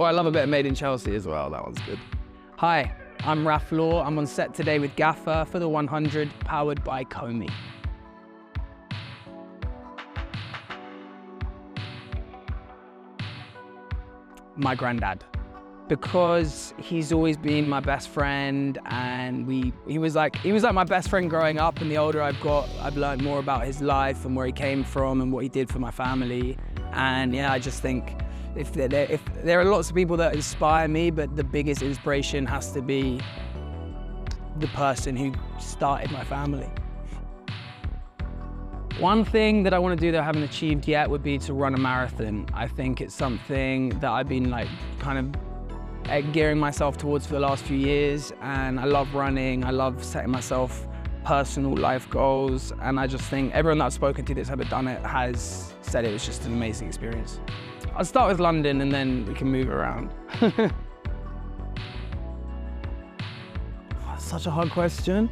Oh, I love a bit of Made in Chelsea as well. That one's good. Hi, I'm Raff Law. I'm on set today with GAFFER for the 100, powered by Comey. My granddad, because he's always been my best friend, and he was like my best friend growing up, and the older I've got, I've learned more about his life and where he came from and what he did for my family. And yeah, I just think if there are lots of people that inspire me, but the biggest inspiration has to be the person who started my family. One thing that I want to do that I haven't achieved yet would be to run a marathon. I think it's something that I've been like kind of gearing myself towards for the last few years, and I love running. I love setting myself personal life goals, and I just think everyone that I've spoken to that's ever done it has said it was just an amazing experience. I'll start with London and then we can move around. Such a hard question,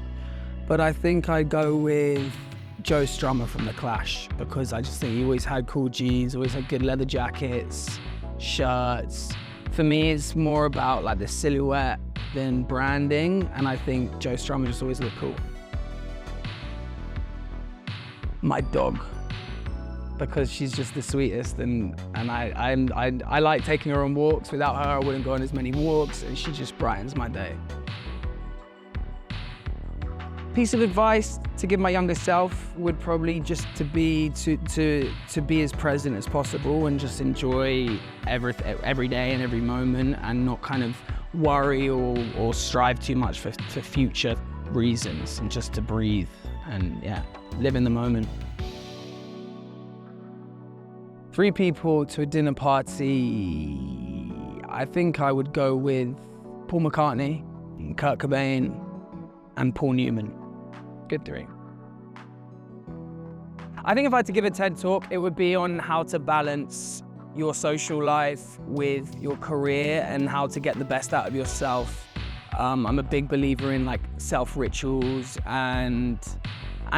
but I think I'd go with Joe Strummer from The Clash, because I just think he always had cool jeans, always had good leather jackets, shirts. For me, it's more about like the silhouette than branding, and I think Joe Strummer just always looked cool. My dog, because she's just the sweetest, and I like taking her on walks. Without her, I wouldn't go on as many walks, and she just brightens my day. Piece of advice to give my younger self would probably just to be as present as possible and just enjoy every day and every moment, and not kind of worry or strive too much for future reasons, and just to breathe and yeah, live in the moment. 3 people to a dinner party. I think I would go with Paul McCartney, Kurt Cobain, and Paul Newman. Good 3. I think if I had to give a TED talk, it would be on how to balance your social life with your career and how to get the best out of yourself. I'm a big believer in like self-rituals and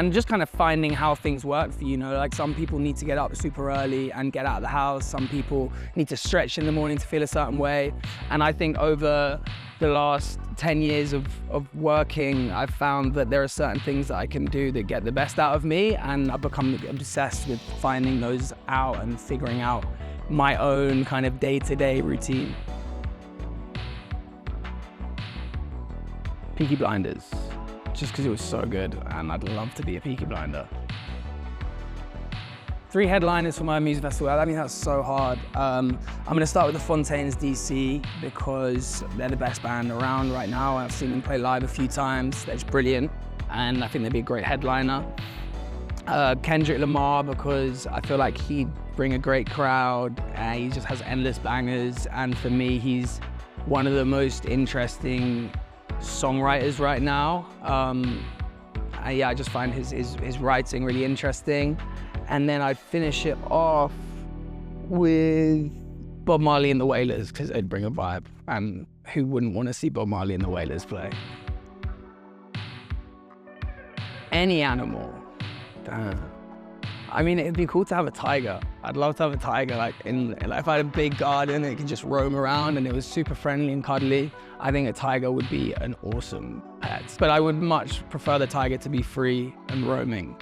just kind of finding how things work for you. You know, like some people need to get up super early and get out of the house. Some people need to stretch in the morning to feel a certain way. And I think over the last 10 years of working, I've found that there are certain things that I can do that get the best out of me, and I've become obsessed with finding those out and figuring out my own kind of day-to-day routine. Peaky Blinders, just because it was so good, and I'd love to be a Peaky Blinder. 3 headliners for my music festival. I mean, that's so hard. I'm gonna start with the Fontaines DC, because they're the best band around right now. I've seen them play live a few times. They're just brilliant, and I think they'd be a great headliner. Kendrick Lamar, because I feel like he'd bring a great crowd. He just has endless bangers, and for me, he's one of the most interesting songwriters right now. Yeah, I just find his writing really interesting. And then I'd finish it off with Bob Marley and the Wailers, because they'd bring a vibe, and who wouldn't want to see Bob Marley and the Wailers play? Any animal. I mean, it'd be cool to have a tiger. I'd love to have a tiger, like if I had a big garden, it could just roam around and it was super friendly and cuddly. I think a tiger would be an awesome pet. But I would much prefer the tiger to be free and roaming.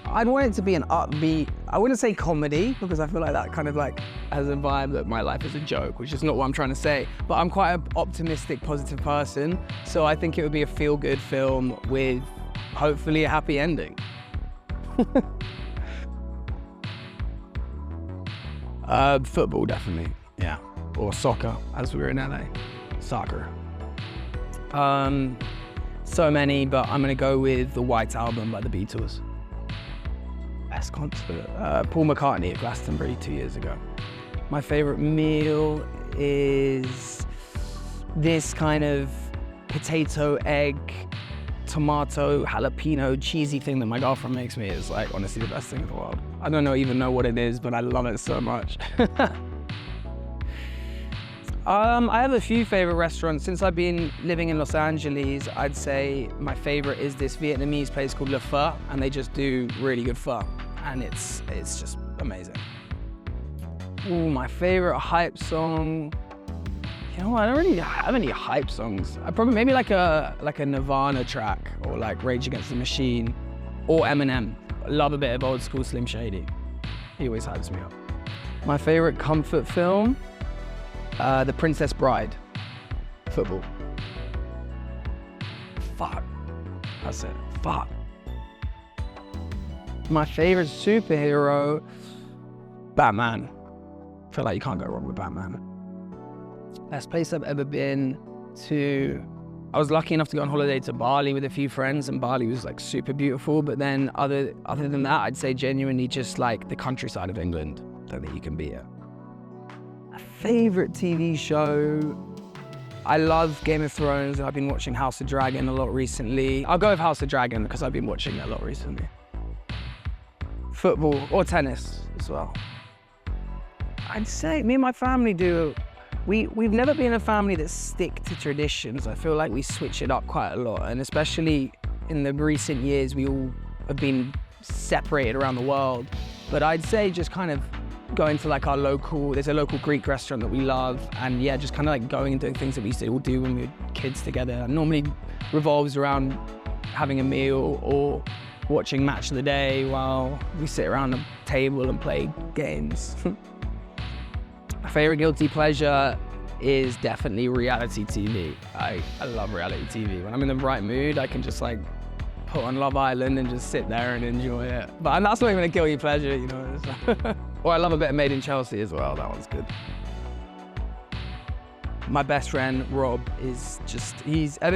I'd want it to be an upbeat, I wouldn't say comedy, because I feel like that kind of like has a vibe that my life is a joke, which is not what I'm trying to say. But I'm quite an optimistic, positive person. So I think it would be a feel-good film with hopefully a happy ending. Football, definitely, yeah. Or soccer, as we were in LA. Soccer. So many, but I'm gonna go with the White Album by the Beatles. Best concert, Paul McCartney at Glastonbury 2 years ago. My favorite meal is this kind of potato, egg, tomato, jalapeno, cheesy thing that my girlfriend makes me. It's like honestly the best thing in the world. I don't even know what it is, but I love it so much. I have a few favorite restaurants. Since I've been living in Los Angeles, I'd say my favorite is this Vietnamese place called Le Pho, and they just do really good pho, and it's just amazing. Ooh, my favorite hype song. You know what, I don't really have any hype songs. I probably, maybe like a Nirvana track, or like Rage Against the Machine, or Eminem. I love a bit of old school Slim Shady. He always hypes me up. My favorite comfort film, The Princess Bride. Football. Fuck. That's it. Fuck. My favorite superhero, Batman. I feel like you can't go wrong with Batman. Best place I've ever been to. I was lucky enough to go on holiday to Bali with a few friends, and Bali was like super beautiful. But then other than that, I'd say genuinely just like the countryside of England. Don't think you can beat it. A favorite TV show. I love Game of Thrones. I've been watching House of Dragon a lot recently. I'll go with House of Dragon because I've been watching it a lot recently. Football or tennis as well. I'd say me and my family do. We've never been a family that stick to traditions. I feel like we switch it up quite a lot, and especially in the recent years, we all have been separated around the world. But I'd say just kind of going to like there's a local Greek restaurant that we love, and yeah, just kind of like going and doing things that we used to all do when we were kids together. It normally revolves around having a meal or watching Match of the Day while we sit around a table and play games. My favorite guilty pleasure is definitely reality TV. I love reality TV. When I'm in the right mood, I can just like put on Love Island and just sit there and enjoy it. But that's not even a guilty pleasure, you know. Or I love a bit of Made in Chelsea as well, that one's good. My best friend, Rob, is just, I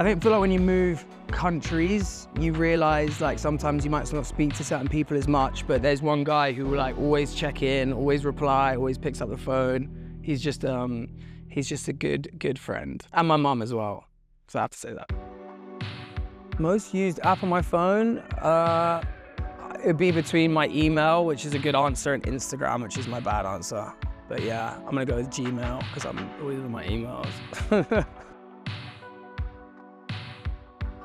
think feel like when you move countries, you realize like sometimes you might not speak to certain people as much, but there's one guy who will like always check in, always reply, always picks up the phone. He's just a good friend. And my mum as well, so I have to say that. Most used app on my phone, it'd be between my email, which is a good answer, and Instagram, which is my bad answer. But yeah, I'm gonna go with Gmail because I'm always with my emails.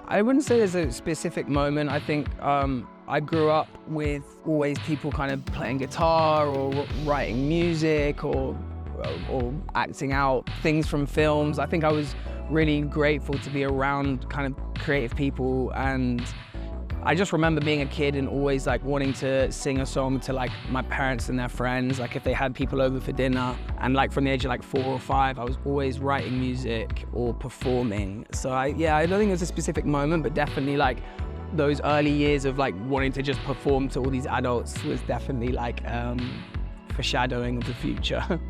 I wouldn't say there's a specific moment. I think I grew up with always people kind of playing guitar or writing music or acting out things from films. I think I was really grateful to be around kind of creative people, and I just remember being a kid and always like wanting to sing a song to like my parents and their friends, like if they had people over for dinner. And like from the age of like 4 or 5, I was always writing music or performing. So I don't think there's a specific moment, but definitely like those early years of like wanting to just perform to all these adults was definitely like foreshadowing of the future.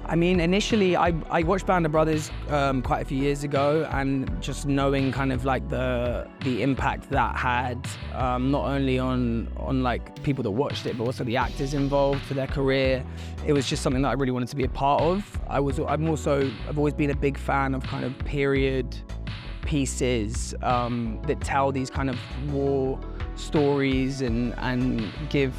I mean, initially, I watched Band of Brothers quite a few years ago, and just knowing kind of like the impact that had, not only on like people that watched it, but also the actors involved for their career. It was just something that I really wanted to be a part of. I've always been a big fan of kind of period pieces that tell these kind of war stories and give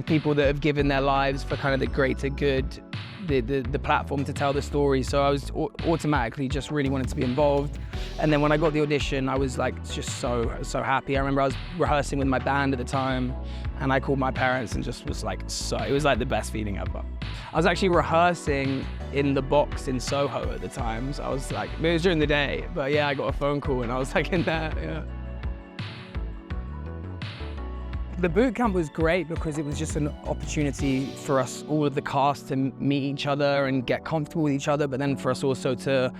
people that have given their lives for kind of the greater good the platform to tell the story. So I was automatically just really wanted to be involved. And then when I got the audition, I was like just so happy. I remember I was rehearsing with my band at the time, and I called my parents and just was like, it was like the best feeling ever. I was actually rehearsing in the box in Soho at the time. So I was like, it was during the day, but yeah, I got a phone call and I was like in there, yeah. The boot camp was great because it was just an opportunity for us, all of the cast, to meet each other and get comfortable with each other, but then for us also to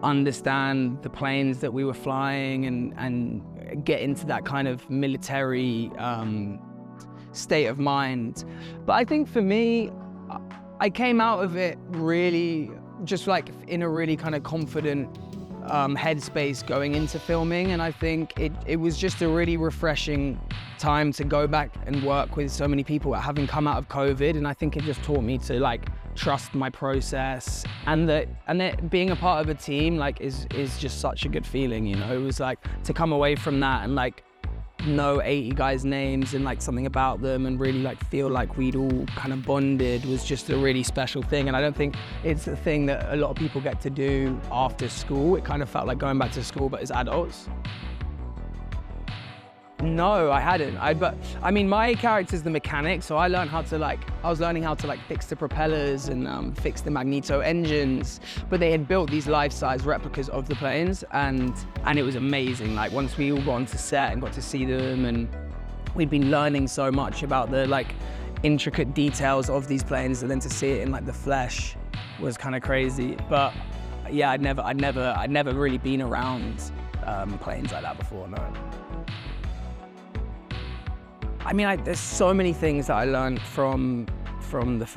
understand the planes that we were flying and get into that kind of military state of mind. But I think for me, I came out of it really just like in a really kind of confident headspace going into filming, and I think it was just a really refreshing time to go back and work with so many people having come out of COVID, and I think it just taught me to like trust my process, and that being a part of a team like is just such a good feeling, you know. It was like to come away from that and like know 80 guys' names and like something about them and really like feel like we'd all kind of bonded was just a really special thing. And I don't think it's a thing that a lot of people get to do after school. It kind of felt like going back to school but as adults. No, I hadn't. But I mean, my character's the mechanic, so I learned how to I was learning how to fix the propellers and fix the magneto engines. But they had built these life-size replicas of the planes, and it was amazing. Like once we all got onto set and got to see them, and we'd been learning so much about the intricate details of these planes, and then to see it in the flesh was kind of crazy. But yeah, I'd never really been around planes like that before. No. I mean, there's so many things that I learned from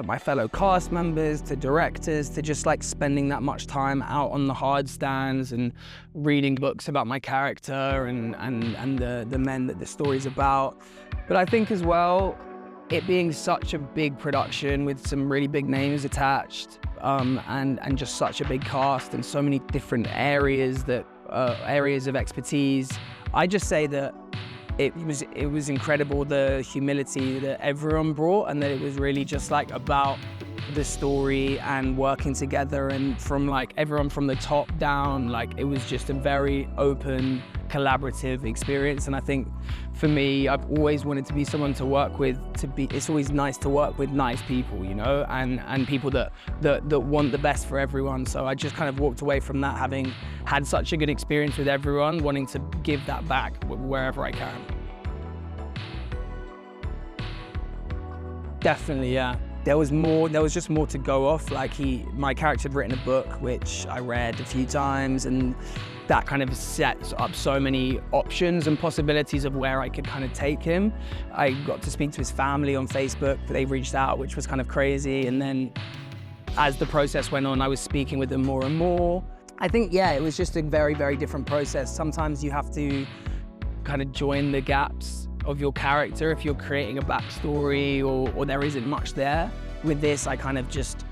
my fellow cast members to directors to just spending that much time out on the hard stands and reading books about my character and the men that the story's about. But I think as well, it being such a big production with some really big names attached and just such a big cast and so many different areas of expertise, I just say that it was incredible, the humility that everyone brought, and that it was really just about the story and working together, and from everyone from the top down, it was just a very open, collaborative experience. And I think for me, I've always wanted to be someone to work with. It's always nice to work with nice people, you know, and people that want the best for everyone. So I just kind of walked away from that, having had such a good experience with everyone, wanting to give that back wherever I can. Definitely, yeah. There was just more to go off. My character had written a book, which I read a few times, and that kind of sets up so many options and possibilities of where I could kind of take him. I got to speak to his family on Facebook. They reached out, which was kind of crazy. And then as the process went on, I was speaking with them more and more. I think, yeah, it was just a very, very different process. Sometimes you have to kind of join the gaps of your character if you're creating a backstory or there isn't much there. With this, I kind of just,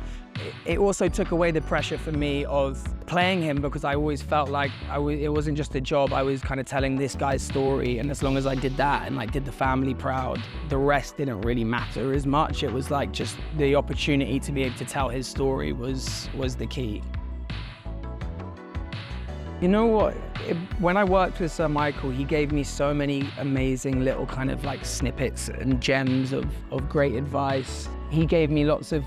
it also took away the pressure for me of playing him, because I always felt like it wasn't just a job. I was kind of telling this guy's story, and as long as I did that and did the family proud, the rest didn't really matter as much. It was just the opportunity to be able to tell his story was the key. You know what? When I worked with Sir Michael, he gave me so many amazing little kind of snippets and gems of great advice. He gave me lots of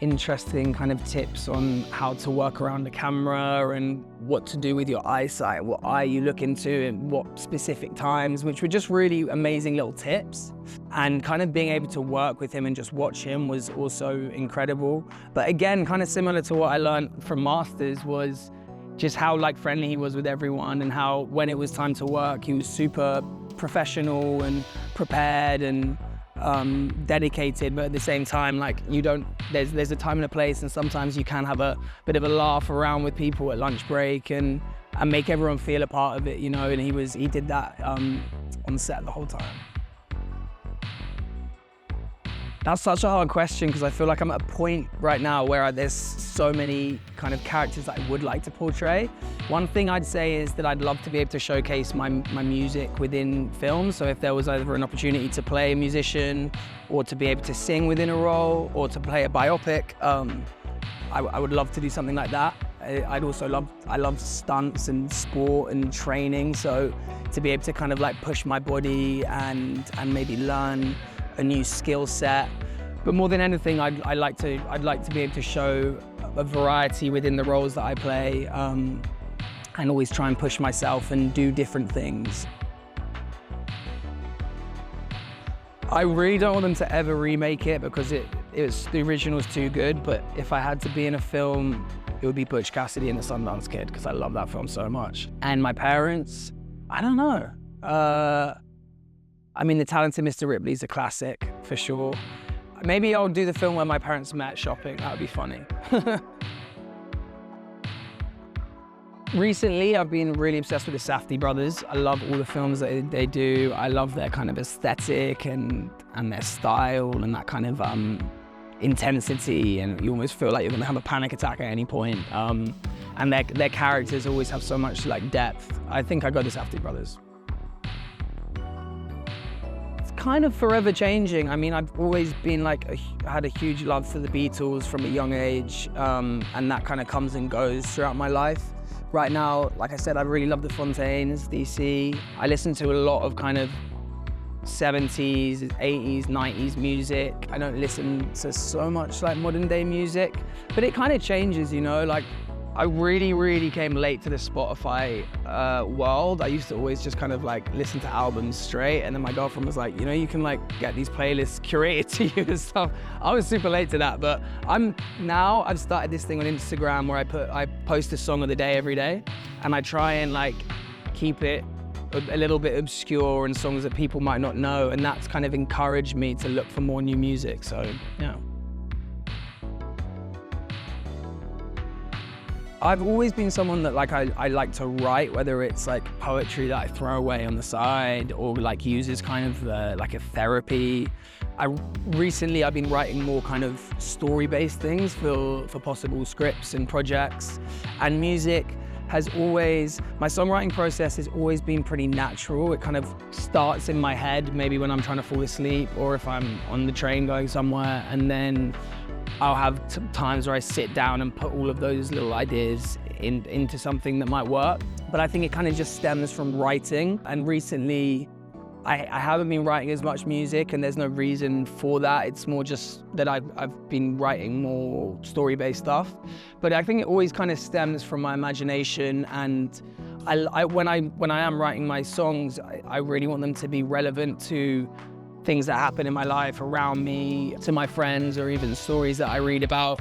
interesting kind of tips on how to work around the camera and what to do with your eyesight, what eye you look into and what specific times, which were just really amazing little tips. And kind of being able to work with him and just watch him was also incredible. But again, kind of similar to what I learned from Masters, was just how friendly he was with everyone, and how when it was time to work, he was super professional and prepared and dedicated. But at the same time, there's a time and a place, and sometimes you can have a bit of a laugh around with people at lunch break and make everyone feel a part of it, you know. And he did that on set the whole time. That's such a hard question, because I feel like I'm at a point right now where there's so many kind of characters that I would like to portray. One thing I'd say is that I'd love to be able to showcase my music within films. So if there was either an opportunity to play a musician, or to be able to sing within a role, or to play a biopic, I would love to do something like that. I love stunts and sport and training. So to be able to kind of push my body and maybe learn a new skill set. But more than anything, I'd like to be able to show a variety within the roles that I play, and always try and push myself and do different things. I really don't want them to ever remake it, because the original's too good. But if I had to be in a film, it would be Butch Cassidy and the Sundance Kid, because I love that film so much. And my parents, I don't know. I mean, The Talented Mr. Ripley's a classic, for sure. Maybe I'll do the film where my parents met shopping. That would be funny. Recently, I've been really obsessed with the Safdie brothers. I love all the films that they do. I love their kind of aesthetic and their style and that kind of intensity, and you almost feel like you're gonna have a panic attack at any point. And their characters always have so much depth. I think I got the Safdie brothers. Kind of forever changing. I mean, I've always been had a huge love for the Beatles from a young age, and that kind of comes and goes throughout my life. Right now, like I said, I really love the Fontaines, DC. I listen to a lot of kind of 70s, 80s, 90s music. I don't listen to so much like modern day music, but it kind of changes, you know, like I really came late to the Spotify world. I used to always just kind of like listen to albums straight, and then my girlfriend was like, you know, you can like get these playlists curated to you and stuff. I was super late to that, but I've started this thing on Instagram where I post a song of the day every day, and I try and like keep it a little bit obscure and songs that people might not know, and that's kind of encouraged me to look for more new music, so yeah. I've always been someone that like I like to write, whether it's like poetry that I throw away on the side or like uses kind of like a therapy. Recently I've been writing more kind of story-based things for possible scripts and projects, and music has always, my songwriting process has always been pretty natural. It kind of starts in my head, maybe when I'm trying to fall asleep or if I'm on the train going somewhere, and then I'll have times where I sit down and put all of those little ideas into something that might work. But I think it kind of just stems from writing. And recently, I haven't been writing as much music, and there's no reason for that. It's more just that I've been writing more story-based stuff. But I think it always kind of stems from my imagination, and when I am writing my songs, I really want them to be relevant to things that happen in my life around me, to my friends, or even stories that I read about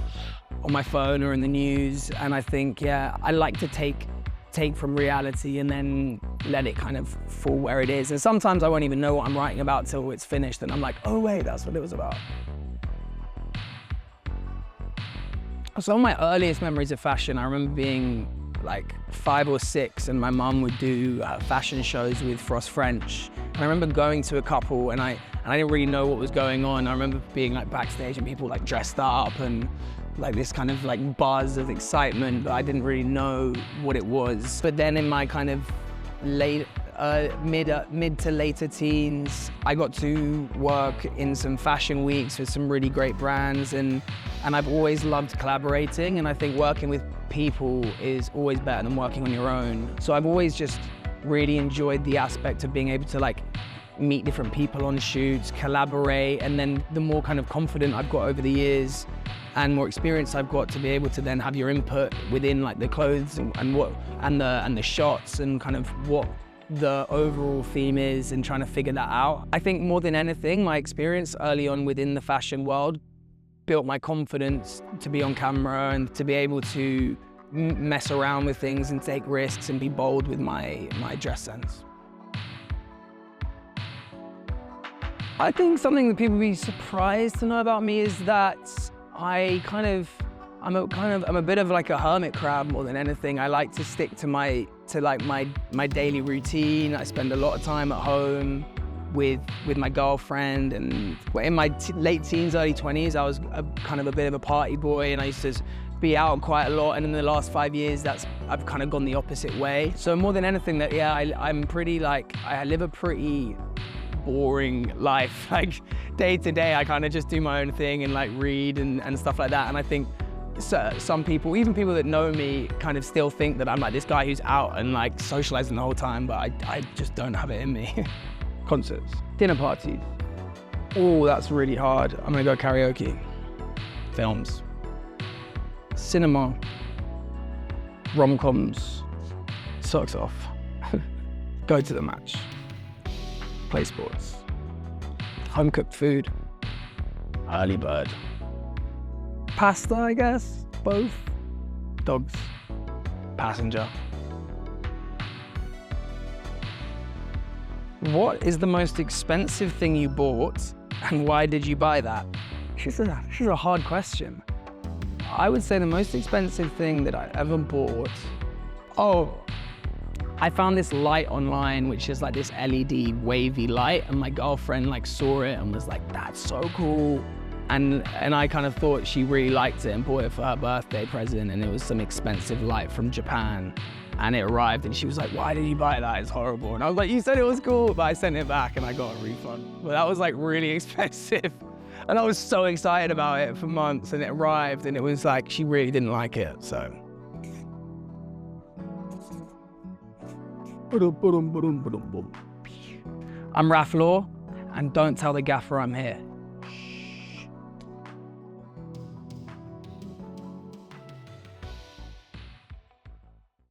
on my phone or in the news. And I think, yeah, I like to take from reality and then let it kind of fall where it is. And sometimes I won't even know what I'm writing about till it's finished, and I'm like, oh wait, that's what it was about. Some of my earliest memories of fashion, I remember being like 5 or 6, and my mum would do fashion shows with Frost French. And I remember going to a couple, and I didn't really know what was going on. I remember being like backstage and people like dressed up and like this kind of like buzz of excitement, but I didn't really know what it was. But then in my kind of mid to later teens, I got to work in some fashion weeks with some really great brands, and I've always loved collaborating, and I think working with people is always better than working on your own. So I've always just really enjoyed the aspect of being able to like meet different people on shoots, collaborate, and then the more kind of confident I've got over the years and more experience I've got to be able to then have your input within like the clothes and the shots and kind of what the overall theme is, and trying to figure that out. I think more than anything, my experience early on within the fashion world built my confidence to be on camera and to be able to mess around with things and take risks and be bold with my dress sense. I think something that people would be surprised to know about me is that I'm a bit of like a hermit crab more than anything. I like to stick to my daily routine. I spend a lot of time at home with my girlfriend, and in my late teens, early 20s, I was kind of a bit of a party boy, and I used to be out quite a lot. And in the last 5 years, I've kind of gone the opposite way. So more than anything, that yeah, I'm pretty like, I live a pretty boring life. Like day to day, I kind of just do my own thing and like read and stuff like that. And I think some people, even people that know me, kind of still think that I'm like this guy who's out and like socializing the whole time, but I just don't have it in me. Concerts, dinner parties. Oh, that's really hard. I'm gonna go karaoke. Films, cinema, rom-coms, socks off, go to the match, play sports, home-cooked food, early bird, pasta, I guess, both, dogs, passenger. What is the most expensive thing you bought, and why did you buy that? This is a hard question. I would say the most expensive thing that I ever bought, I found this light online, which is like this LED wavy light, and my girlfriend like saw it and was like, that's so cool. And I kind of thought she really liked it and bought it for her birthday present, and it was some expensive light from Japan. And it arrived and she was like, why did you buy that? It's horrible. And I was like, you said it was cool, but I sent it back and I got a refund. But that was like really expensive. And I was so excited about it for months, and it arrived and it was like, she really didn't like it, so. I'm Raff Law, and don't tell the gaffer I'm here.